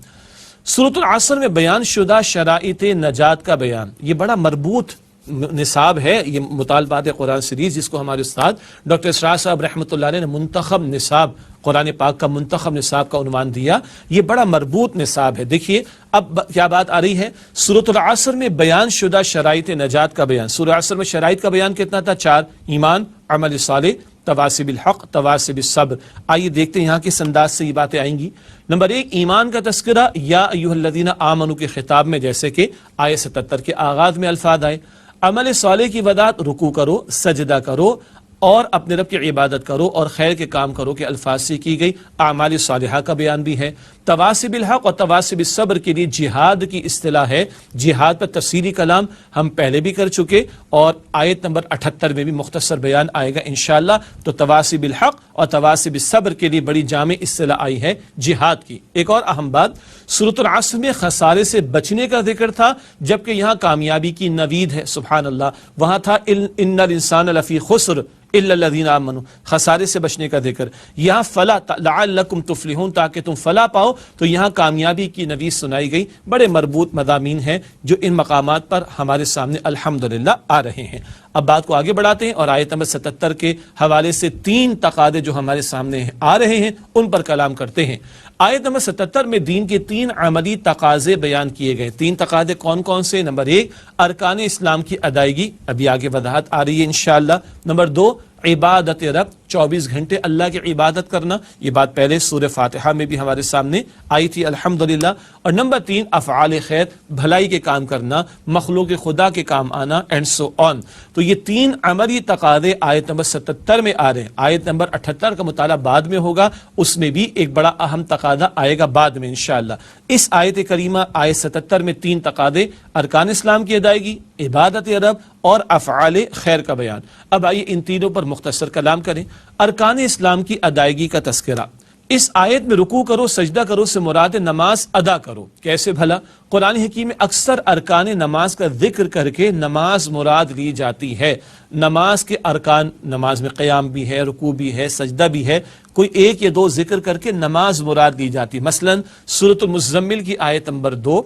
سورۃ العصر میں بیان شدہ شرائط نجات کا بیان، یہ بڑا مربوط نصاب ہے، یہ مطالبات قرآن سیریز جس کو ہمارے استاد ڈاکٹر اسرار صاحب رحمۃ اللہ علیہ نے منتخب نصاب، قرآن پاک کا منتخب نصاب کا عنوان دیا، یہ بڑا مربوط نصاب ہے۔ دیکھیے اب کیا بات آ رہی ہے، سورۃ العصر میں بیان شدہ شرائط نجات کا بیان۔ سورۃ العصر میں شرائط کا بیان کتنا تھا؟ 4، ایمان، عمل صالح، تواصی بالحق، تواصی بالصبر۔ آئیے دیکھتے ہیں یہاں کس انداز سے یہ باتیں آئیں گی۔ نمبر 1، ایمان کا تذکرہ، یا ایھا الذین آمنوا کے خطاب میں، جیسے کہ آیت 77 کے آغاز میں الفاظ آئے۔ عمل صالح کی وضاحت، رکوع کرو، سجدہ کرو، اور اپنے رب کی عبادت کرو اور خیر کے کام کرو کے الفاظ سے کی گئی۔ اعمال صالحہ کا بیان بھی ہے۔ تواصی بالحق اور تواصی بالصبر کے لیے جہاد کی اصطلاح ہے، جہاد پر تفصیلی کلام ہم پہلے بھی کر چکے، اور آیت نمبر 78 میں بھی مختصر بیان آئے گا انشاءاللہ۔ تو تواصی بالحق اور تواصی بالصبر کے لیے بڑی جامع اصطلاح آئی ہے جہاد کی۔ ایک اور اہم بات، سورۃ العصر میں خسارے سے بچنے کا ذکر تھا، جبکہ یہاں کامیابی کی نوید ہے، سبحان اللہ۔ وہاں تھا ان الانسان لفی خسر الا الذین آمنوا، خسارے سے بچنے کا ذکر۔ یہاں فلاح لعلکم تفلحون، تاکہ تم فلاح پاؤ، تو یہاں کامیابی کی نوید سنائی گئی۔ بڑے مربوط مضامین ہیں جو ان مقامات پر ہمارے سامنے الحمدللہ آ رہے ہیں۔ اب بات کو آگے بڑھاتے ہیں، اور آیت نمبر 77 کے حوالے سے 3 تقاضے جو ہمارے سامنے آ رہے ہیں ان پر کلام کرتے ہیں۔ آیت نمبر 77 میں دین کے 3 عملی تقاضے بیان کیے گئے۔ 3 تقاضے کون کون سے؟ نمبر 1، ارکان اسلام کی ادائیگی، ابھی آگے وضاحت آ رہی ہے انشاءاللہ۔ نمبر 2، عبادت رب 24 گھنٹے اللہ کی عبادت کرنا، یہ بات پہلے سورہ فاتحہ میں بھی ہمارے سامنے آئی تھی الحمدللہ۔ اور نمبر 3 افعال خیر، بھلائی کے کام کرنا، مخلوق خدا کے کام آنا اینڈ سو آن۔ تو یہ 3 عملی تقاضے آیت نمبر 77 میں آ رہے ہیں۔ آیت نمبر 78 کا مطالعہ بعد میں ہوگا، اس میں بھی ایک بڑا اہم تقاضا آئے گا بعد میں انشاءاللہ۔ اس آیت کریمہ آیت 77 میں 3 تقاضے، ارکان اسلام کی ادائیگی، عبادت رب اور افعال خیر کا بیان۔ اب آئیے ان تینوں پر مختصر کلام کریں۔ ارکان اسلام کی ادائیگی کا تذکرہ۔ اس آیت میں رکوع کرو سجدہ کرو سے مراد نماز ادا کرو۔ کیسے بھلا؟ قرآن حکیم میں اکثر ارکان نماز کا ذکر کر کے نماز مراد لی جاتی ہے۔ نماز کے ارکان، نماز میں قیام بھی ہے، رکوع بھی ہے، سجدہ بھی ہے، کوئی 1 یا 2 ذکر کر کے نماز مراد لی جاتی۔ مثلا سورۃ المزمل کی آیت نمبر 2،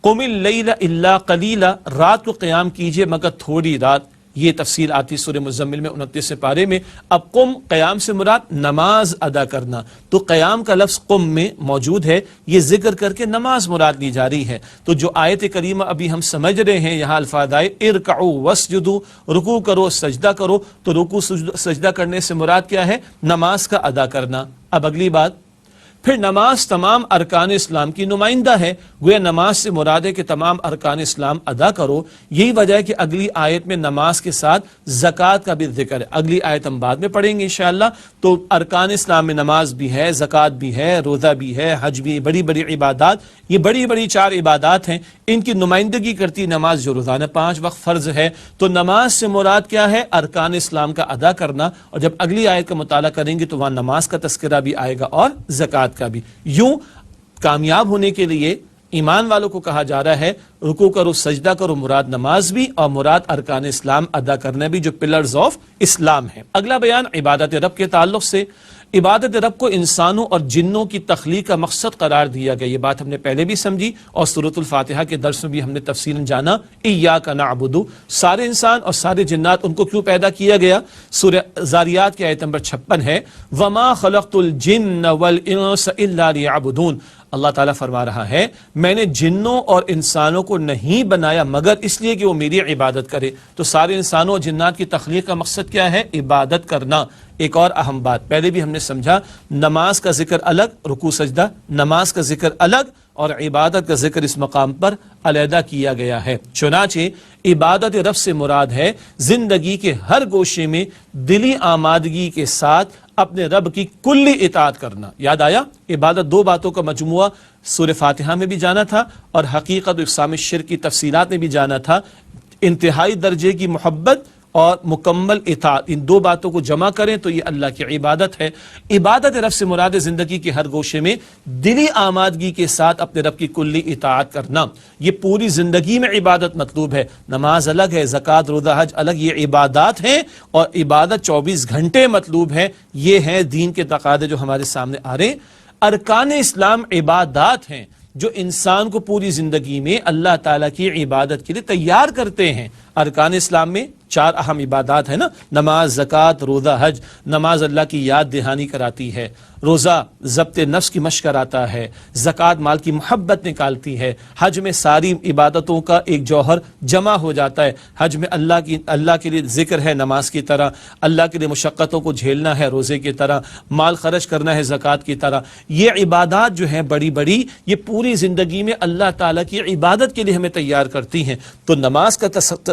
قم اللیل الا قلیلا، رات کو قیام کیجئے مگر تھوڑی رات، یہ تفصیل آتی سورہ مزمل میں 29 پارے میں۔ اب قم، قیام سے مراد نماز ادا کرنا، تو قیام کا لفظ قم میں موجود ہے، یہ ذکر کر کے نماز مراد لی جا رہی ہے۔ تو جو آیت کریمہ ابھی ہم سمجھ رہے ہیں، یہاں الفاظ آئے ارکعوا واسجدوا، رکوع کرو سجدہ کرو، تو رکوع سجدہ کرنے سے مراد کیا ہے؟ نماز کا ادا کرنا۔ اب اگلی بات، پھر نماز تمام ارکان اسلام کی نمائندہ ہے، گویا نماز سے مراد ہے کہ تمام ارکان اسلام ادا کرو۔ یہی وجہ ہے کہ اگلی آیت میں نماز کے ساتھ زکوٰۃ کا بھی ذکر ہے، اگلی آیت ہم بعد میں پڑھیں گے انشاءاللہ۔ تو ارکان اسلام میں نماز بھی ہے، زکوٰۃ بھی ہے، روزہ بھی ہے، حج بھی، بڑی بڑی عبادات، یہ بڑی بڑی 4 عبادات ہیں، ان کی نمائندگی کرتی نماز جو روزانہ 5 وقت فرض ہے۔ تو نماز سے مراد کیا ہے؟ ارکان اسلام کا ادا کرنا، اور جب اگلی آیت کا مطالعہ کریں گے تو وہاں نماز کا تذکرہ بھی آئے گا اور زکوٰۃ کا بھی۔ یوں کامیاب ہونے کے لیے ایمان والوں کو کہا جا رہا ہے رکوع کرو سجدہ کرو، مراد نماز بھی اور مراد ارکان اسلام ادا کرنا بھی، جو پلرز آف اسلام ہیں۔ اگلا بیان عبادت رب کے تعلق سے۔ عبادت رب کو انسانوں اور جنوں کی تخلیق کا مقصد قرار دیا گیا، یہ بات ہم نے پہلے بھی سمجھی اور سورۃ الفاتحہ کے درس میں بھی ہم نے تفصیلاً جانا۔ ایاک نعبد، سارے انسان اور سارے جنات ان کو کیوں پیدا کیا گیا؟ سورہ ذاریات کی آیت نمبر 56 ہے، وما خلقت الجن والانس الا لیعبدون۔ اللہ تعالیٰ فرما رہا ہے میں نے جنوں اور انسانوں کو نہیں بنایا مگر اس لیے کہ وہ میری عبادت کرے۔ تو سارے انسانوں اور جنات کی تخلیق کا مقصد کیا ہے؟ عبادت کرنا۔ ایک اور اہم بات پہلے بھی ہم نے سمجھا، نماز کا ذکر الگ، رکوع سجدہ، نماز کا ذکر الگ اور عبادت کا ذکر اس مقام پر علیحدہ کیا گیا ہے۔ چنانچہ عبادت رب سے مراد ہے زندگی کے ہر گوشے میں دلی آمادگی کے ساتھ اپنے رب کی کلی اطاعت کرنا۔ یاد آیا؟ عبادت 2 باتوں کا مجموعہ، سورہ فاتحہ میں بھی جانا تھا اور حقیقت و اقسام شرک کی تفصیلات میں بھی جانا تھا۔ انتہائی درجے کی محبت اور مکمل اطاعت، ان 2 باتوں کو جمع کریں تو یہ اللہ کی عبادت ہے۔ عبادت رب سے مراد زندگی کے ہر گوشے میں دلی آمادگی کے ساتھ اپنے رب کی کلی اطاعت کرنا۔ یہ پوری زندگی میں عبادت مطلوب ہے، نماز الگ ہے، زکوٰۃ روزہ حج الگ، یہ عبادات ہیں اور عبادت 24 گھنٹے مطلوب ہے۔ یہ ہیں دین کے تقاضے جو ہمارے سامنے آ رہے ہیں۔ ارکان اسلام عبادات ہیں جو انسان کو پوری زندگی میں اللہ تعالیٰ کی عبادت کے لیے تیار کرتے ہیں۔ ارکان اسلام میں 4 اہم عبادات ہیں نا، نماز، زکوٰۃ، روزہ، حج۔ نماز اللہ کی یاد دہانی کراتی ہے، روزہ ضبط نفس کی مشق کراتا ہے، زکوٰۃ مال کی محبت نکالتی ہے، حج میں ساری عبادتوں کا ایک جوہر جمع ہو جاتا ہے۔ حج میں اللہ کے لیے ذکر ہے نماز کی طرح، اللہ کے لیے مشقتوں کو جھیلنا ہے روزے کی طرح، مال خرچ کرنا ہے زکوٰۃ کی طرح۔ یہ عبادات جو ہیں بڑی بڑی، یہ پوری زندگی میں اللہ تعالیٰ کی عبادت کے لیے ہمیں تیار کرتی ہیں۔ تو نماز کا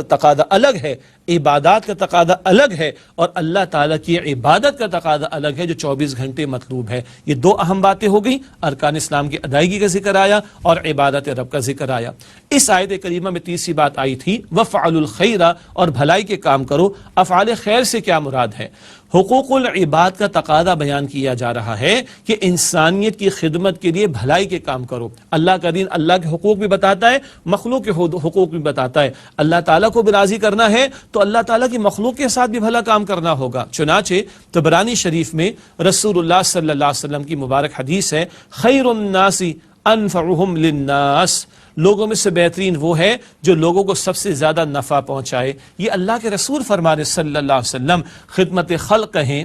تقاضا الگ ہے، عبادات کا تقاضا الگ ہے، اور اللہ تعالیٰ کی عبادت کا تقاضا الگ ہے جو 24 گھنٹے مطلوب ہے۔ یہ 2 اہم باتیں ہو گئیں، ارکان اسلام کی ادائیگی کا ذکر آیا اور عبادت رب کا ذکر آیا۔ اس آیت کریمہ میں تیسری بات آئی تھی وَفْعَلُوا الْخَيْرَ، اور بھلائی کے کام کرو۔ افعال خیر سے کیا مراد ہے؟ حقوق العباد کا تقاضا بیان کیا جا رہا ہے کہ انسانیت کی خدمت کے لیے بھلائی کے کام کرو۔ اللہ کا دین اللہ کے حقوق بھی بتاتا ہے، مخلوق کے حقوق بھی بتاتا ہے۔ اللہ تعالیٰ کو بھی راضی کرنا ہے تو اللہ تعالیٰ کی مخلوق کے ساتھ بھی بھلا کام کرنا ہوگا۔ چنانچہ طبرانی شریف میں رسول اللہ صلی اللہ علیہ وسلم کی مبارک حدیث ہے، خیر الناس انفعهم للناس، لوگوں میں سے بہترین وہ ہے جو لوگوں کو سب سے زیادہ نفع پہنچائے۔ یہ اللہ کے رسول فرما رہے صلی اللہ علیہ وسلم، خدمت خلق ہیں،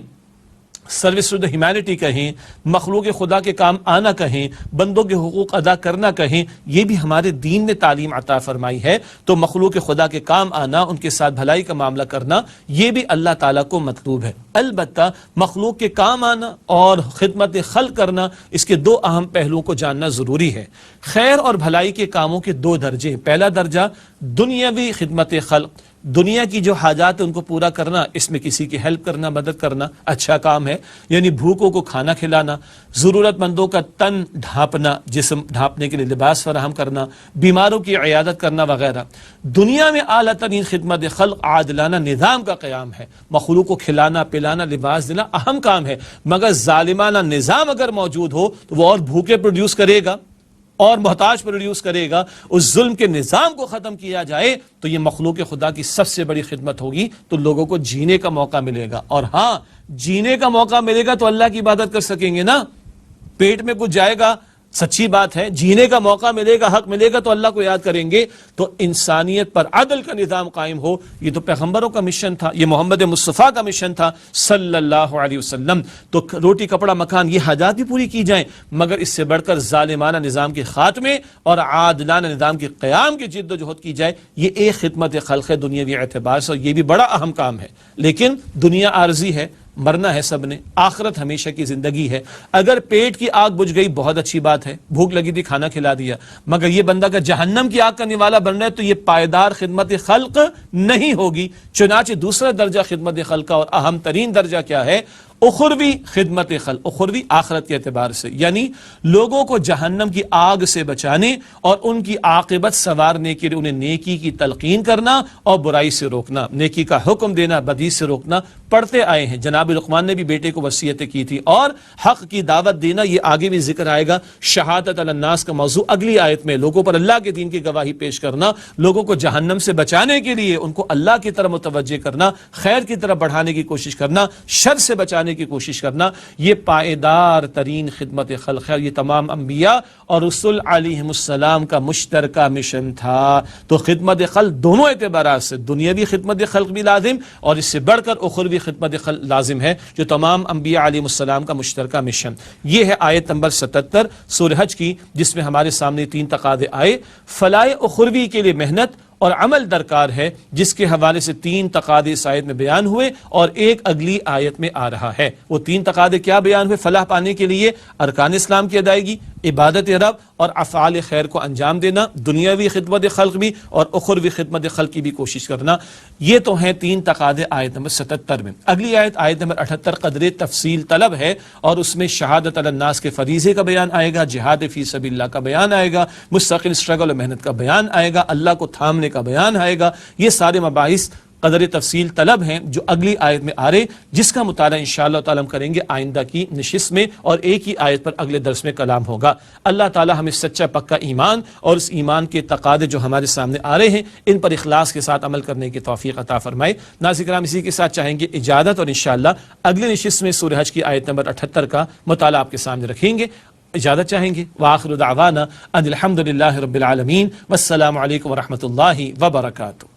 سروس ٹو دا ہیومینٹی کہیں، مخلوق خدا کے کام آنا کہیں، بندوں کے حقوق ادا کرنا کہیں، یہ بھی ہمارے دین نے تعلیم عطا فرمائی ہے۔ تو مخلوق خدا کے کام آنا، ان کے ساتھ بھلائی کا معاملہ کرنا، یہ بھی اللہ تعالیٰ کو مطلوب ہے۔ البتہ مخلوق کے کام آنا اور خدمت خلق کرنا، اس کے دو اہم پہلوؤں کو جاننا ضروری ہے۔ خیر اور بھلائی کے کاموں کے دو درجے، پہلا درجہ دنیاوی خدمت خلق، دنیا کی جو حاجات ان کو پورا کرنا، اس میں کسی کی ہیلپ کرنا، مدد کرنا اچھا کام ہے، یعنی بھوکوں کو کھانا کھلانا، ضرورت مندوں کا تن ڈھانپنا، جسم ڈھانپنے کے لیے لباس فراہم کرنا، بیماروں کی عیادت کرنا وغیرہ۔ دنیا میں اعلیٰ ترین خدمت خلق عادلانہ نظام کا قیام ہے، مخلوق کو کھلانا پلانا لباس دینا اہم کام ہے، مگر ظالمانہ نظام اگر موجود ہو تو وہ اور بھوکے پروڈیوس کرے گا اور محتاج پروڈیوس کرے گا۔ اس ظلم کے نظام کو ختم کیا جائے تو یہ مخلوق خدا کی سب سے بڑی خدمت ہوگی، تو لوگوں کو جینے کا موقع ملے گا۔ اور ہاں، جینے کا موقع ملے گا تو اللہ کی عبادت کر سکیں گے نا، پیٹ میں کچھ جائے گا، سچی بات ہے، جینے کا موقع ملے گا، حق ملے گا تو اللہ کو یاد کریں گے، تو انسانیت پر عدل کا نظام قائم ہو۔ یہ تو پیغمبروں کا مشن تھا، یہ محمد مصطفیٰ کا مشن تھا صلی اللہ علیہ وسلم۔ تو روٹی کپڑا مکان یہ حاجات بھی پوری کی جائیں، مگر اس سے بڑھ کر ظالمانہ نظام کے خاتمے اور عادلانہ نظام کے قیام کی جد و جہد کی جائے، یہ ایک خدمت خلق ہے دنیاوی اعتبار سے، اور یہ بھی بڑا اہم کام ہے۔ لیکن دنیا عارضی ہے، مرنا ہے سب نے، آخرت ہمیشہ کی زندگی ہے۔ اگر پیٹ کی آگ بجھ گئی بہت اچھی بات ہے، بھوک لگی تھی کھانا کھلا دیا، مگر یہ بندہ کا جہنم کی آگ کا نوالا بن رہا ہے تو یہ پائیدار خدمت خلق نہیں ہوگی۔ چنانچہ دوسرا درجہ خدمت خلق کا اور اہم ترین درجہ کیا ہے؟ اخروی خدمت خلق، اخروی آخرت کے اعتبار سے، یعنی لوگوں کو جہنم کی آگ سے بچانے اور ان کی عاقبت سنوارنے کے لیے انہیں نیکی کی تلقین کرنا اور برائی سے روکنا، نیکی کا حکم دینا، بدی سے روکنا پڑھتے آئے ہیں۔ جناب لقمان نے بھی بیٹے کو وصیت کی تھی، اور حق کی دعوت دینا یہ آگے بھی ذکر آئے گا۔ شہادت علی الناس کا موضوع اگلی آیت میں، لوگوں پر اللہ کے دین کی گواہی پیش کرنا، لوگوں کو جہنم سے بچانے کے لیے ان کو اللہ کی طرف متوجہ کرنا، خیر کی طرف بڑھانے کی کوشش کرنا، شر سے بچانے کی کوشش کرنا، یہ پائیدار ترین خدمت خلق ہے۔ یہ تمام انبیاء اور رسول علیہم السلام کا مشترکہ مشن تھا۔ تو خدمت خلق دونوں اعتبارات سے، دنیاوی خدمت خلق بھی لازم اور اس سے بڑھ کر اخروی خدمت خلق لازم ہے، جو تمام انبیاء علیہم السلام کا مشترکہ مشن۔ یہ ہے آیت نمبر 77 سورہ حج کی، جس میں ہمارے سامنے تین تقاضے آئے۔ فلاح اخروی کے لیے محنت اور عمل درکار ہے، جس کے حوالے سے تین تقاضے اس آیت میں بیان ہوئے اور ایک اگلی آیت میں آ رہا ہے۔ وہ تین تقاضے کیا بیان ہوئے فلاح پانے کے لیے؟ ارکان اسلام کی ادائیگی، عبادت رب اور افعال خیر کو انجام دینا، دنیاوی خدمت خلق بھی اور اخروی خدمت خلق کی بھی کوشش کرنا۔ یہ تو ہیں تین تقاضے آیت نمبر 77 میں۔ اگلی آیت، آیت نمبر 78 قدر تفصیل طلب ہے، اور اس میں شہادت علی الناس کے فریضے کا بیان آئے گا، جہاد فی سبیل اللہ کا بیان آئے گا، مستقل اسٹرگل اور محنت کا بیان آئے گا، اللہ کو تھامنے کا بیان آئے گا۔ یہ سارے مباحث قدر تفصیل طلب ہیں جو اگلی آیت میں آ رہے، جس کا مطالعہ انشاءاللہ تعالی ہم کریں گے آئندہ کی نشست میں، اور ایک ہی آیت پر اگلے درس میں کلام ہوگا۔ اللہ تعالی ہمیں سچا پکا ایمان اور اس ایمان کے تقاضے جو ہمارے سامنے آ رہے ہیں ان پر اخلاص کے ساتھ عمل کرنے کی توفیق عطا فرمائے۔ ناظرین کرام، اسی کے ساتھ چاہیں گے اجازت، اور انشاءاللہ اگلے نشست میں سورہ حج کی آیت نمبر 78 کا مطالعہ آپ کے سامنے رکھیں گے۔ اجازت چاہیں گے، وآخر دعوانا ان الحمدللہ رب العالمین، والسلام علیکم ورحمۃ اللہ وبرکاتہ۔